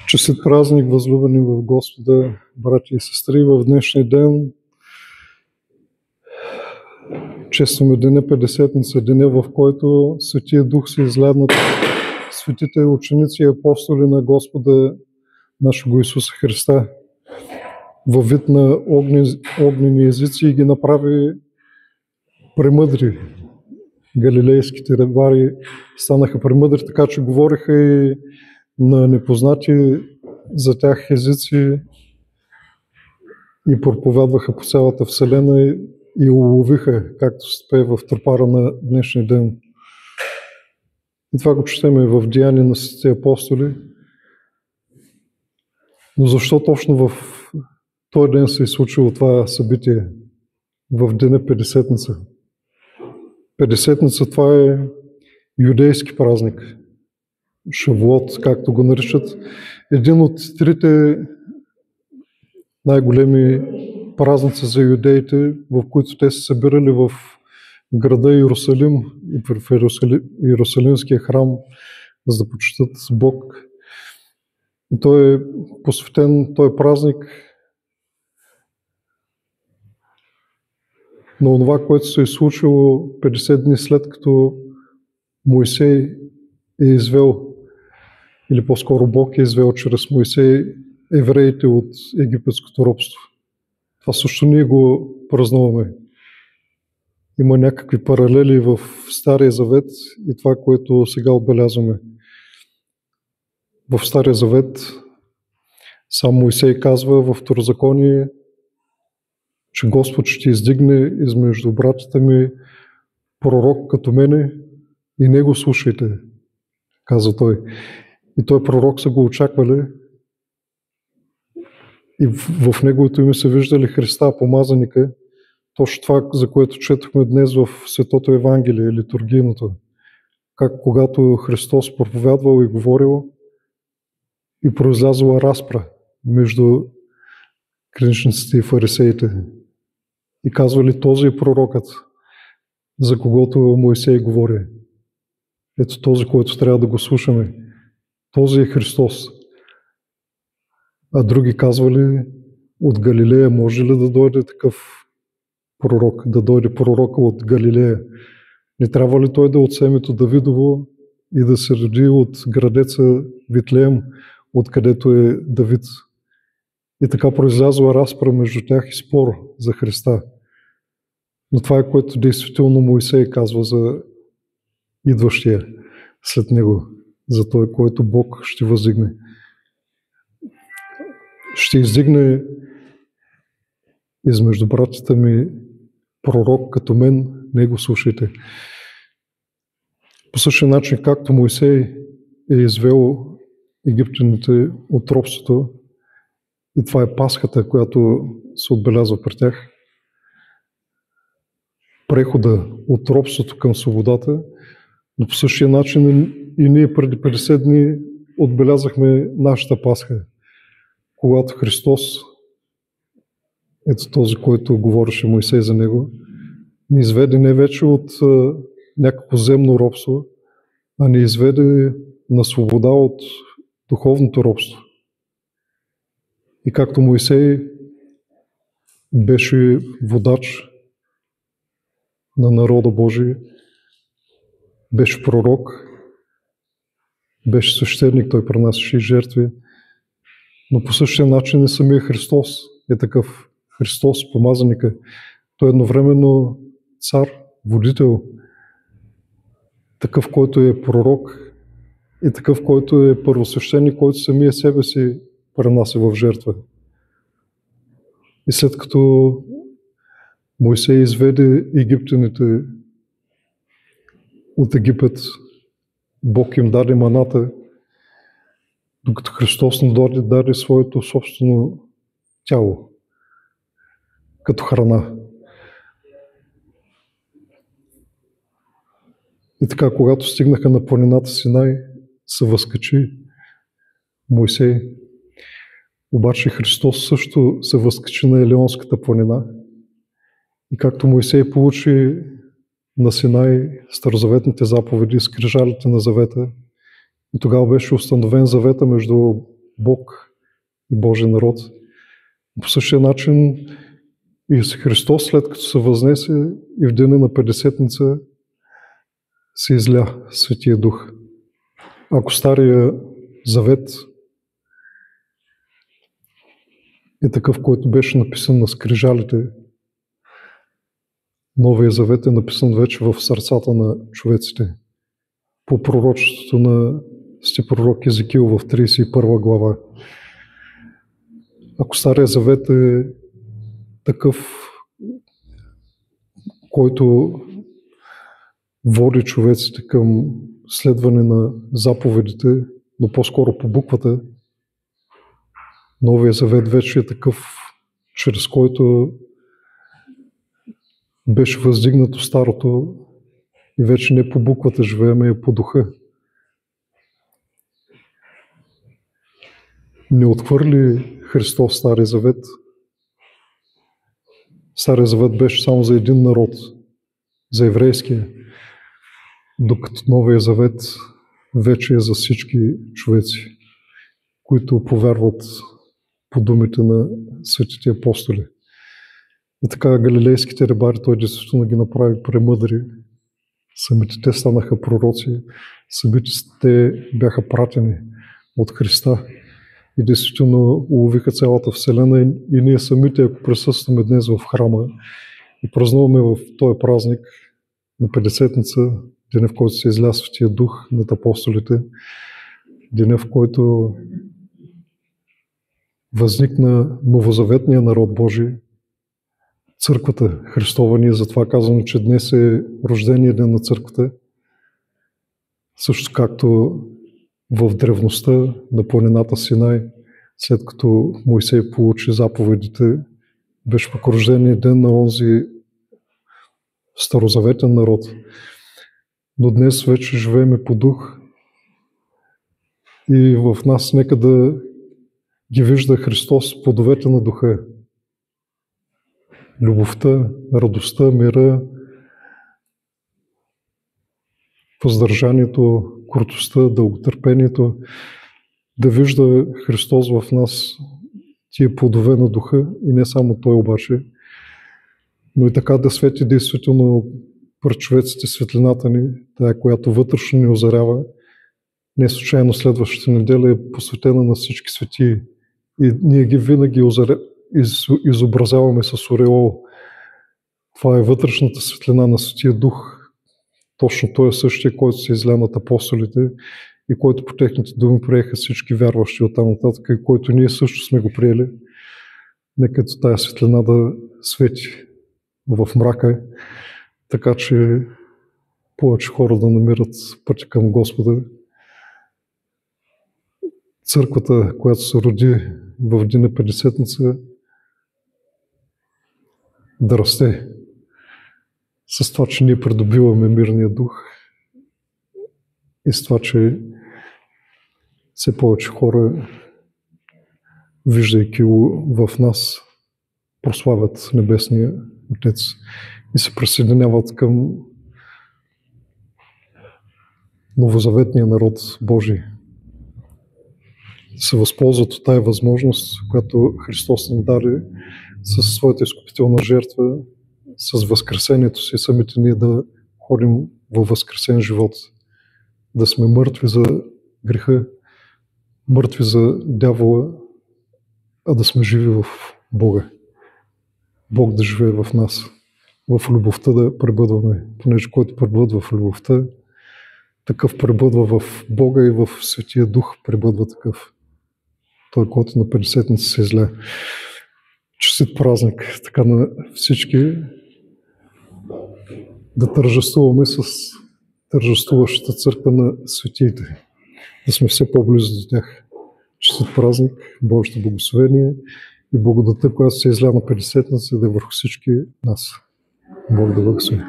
Честит празник, възлюбени в Господа, брати и сестри! В днешния ден честваме деня Петдесетница, деня, в който Светия Дух се изляднат светите ученици и апостоли на Господа нашего Исуса Христа във вид на огнени езици и ги направи премъдри. Галилейските рибари станаха премъдри, така че говориха и на непознати за тях езици и проповядваха по цялата вселена и уловиха, както се пее в тропара на днешния ден. И това го четеме в Деяния на светите апостоли. Но защо точно в този ден се е случило това събитие, в деня Петдесетница? Петдесетница, това е юдейски празник. Шавуот, както го наричат. Един от трите най-големи празници за юдеите, в които те се събирали в града Иерусалим и в Иерусалимския храм, за да почитат Бог. И той е посветен, той е празник на това, което се е случило 50 дни след като Моисей е извел, или по-скоро Бог е извел чрез Моисей евреите от египетското робство. Това също ние го празнуваме. Има някакви паралели в Стария Завет и това, което сега отбелязваме. В Стария Завет сам Моисей казва в Второзаконие, че Господ ще издигне измежду братята ми пророк като мене и него слушайте, каза той. И той пророк са го очаквали и в неговото име са виждали Христа, помазаника, точно това, за което четохме днес в Светото Евангелие, литургийното. Как когато Христос проповядвал и говорил и произлязла разпра между книжниците и фарисеите. И казвали, този е пророкът, за когото Моисей говори. Ето този, който трябва да го слушаме. Този е Христос. А други казвали, от Галилея може ли да дойде такъв пророк, да дойде пророка от Галилея? Не трябва ли той да е от семето Давидово и да се роди от градеца Витлеем, откъдето е Давид? И така произлязла разпра между тях и спор за Христа. Но това е, което действително Моисей казва за идващия след него, за той, който Бог ще въздигне. Ще издигне измежду братята ми пророк като мен, него слушайте. По същия начин, както Моисей е извел египтяните от робството, и това е Пасхата, която се отбелязва при тях, прехода от робството към свободата, но по същия начин и ние преди 50 дни отбелязахме нашата Пасха, когато Христос, ето този, който говореше Моисей за него, ни изведе не вече от някакво земно робство, а ни изведе на свобода от духовното робство. И както Моисей беше водач на народа Божий, беше пророк, беше свещеник, той пренасяше жертви, но по същия начин и самия Христос е такъв. Христос, помазаника, той е едновременно цар, водител, такъв, който е пророк и такъв, който е първосвещеник, който самия себе си пренася в жертва. И след като Моисей изведе египтяните от Египет, Бог им даде маната, докато Христос не дойде, даде своето собствено тяло като храна. И така, когато стигнаха на планината Синай, се възкачи Моисей. Обаче Христос също се възкачи на Елеонската планина. И както Моисей получи на Синай старозаветните заповеди, скрижалите на завета И тогава беше установен завета между Бог и Божия народ. По същия начин и с Христос, след като се възнесе и в деня на Петдесетница се изля Светия Дух. Ако Стария завет е такъв, който беше написан на скрижалите, Новия завет е написан вече в сърцата на човеците. По пророчеството на пророк Езекил в 31 глава. Ако Стария завет е такъв, който води човеците към следване на заповедите, но по-скоро по буквата, Новия завет вече е такъв, чрез който беше въздигнато старото и вече не по буквата живеем, а по духа. Не отхвърли Христос Стария завет. Стария завет беше само за един народ, за еврейския, докато Новия завет вече е за всички човеци, които повярват по думите на светите апостоли. И така галилейските рибари, той действително ги направи премъдри. Самите те станаха пророци, самите те бяха пратени от Христа и действително уловиха цялата Вселена и ние самите, ако присъстваме днес в храма и празнуваме в този празник на Петдесетница, деня в който се изля Светия Дух над апостолите, деня в който възникна новозаветния народ Божий, Църквата Христова, ние затова казваме, че днес е рождения ден на Църквата, също както в древността на планината Синай, след като Мойсей получи заповедите, беше пък рождения ден на онзи старозаветен народ. Но днес вече живееме по дух и в нас нека да ги вижда Христос плодовете на духа. Любовта, радостта, мира, въздържанието, кротостта, дълготърпението, да вижда Христос в нас тия плодове на духа и не само Той обаче, но и така да свети действително пред човеците светлината ни, тая, която вътрешно ни озарява. Не случайно следващата неделя е посветена на всички светии и ние ги винаги изобразяваме с ореол. Това е вътрешната светлина на Светия Дух. Точно Той е същия, който се изля над апостолите и който по техните думи приеха всички вярващи оттам нататък и който ние също сме го приели. Нека тая светлина да свети в мрака, така че повече хора да намират пътя към Господа. Църквата, която се роди в деня Петдесетница, да расте с това, че ние придобиваме мирния дух и с това, че все повече хора, виждайки в нас, прославят Небесния Отец и се присъединяват към новозаветния народ Божий. Се възползват от тая възможност, която Христос ни даде със своята изкупителна жертва, с възкресението си, самите ние да ходим във възкресен живот, да сме мъртви за греха, мъртви за дявола, а да сме живи в Бога. Бог да живее в нас, в любовта да пребъдваме, понеже който пребъдва в любовта, такъв пребъдва в Бога и в Светия Дух пребъдва такъв. Той, който на Петдесетница се изля. Честит празник, така на всички, да тържествуваме с тържествуващата църква на светиите, да сме все по-близо до тях. Честит празник, Божието благословение и благодата, която се изля на Петдесетница, да е върху всички нас. Бог да благослови.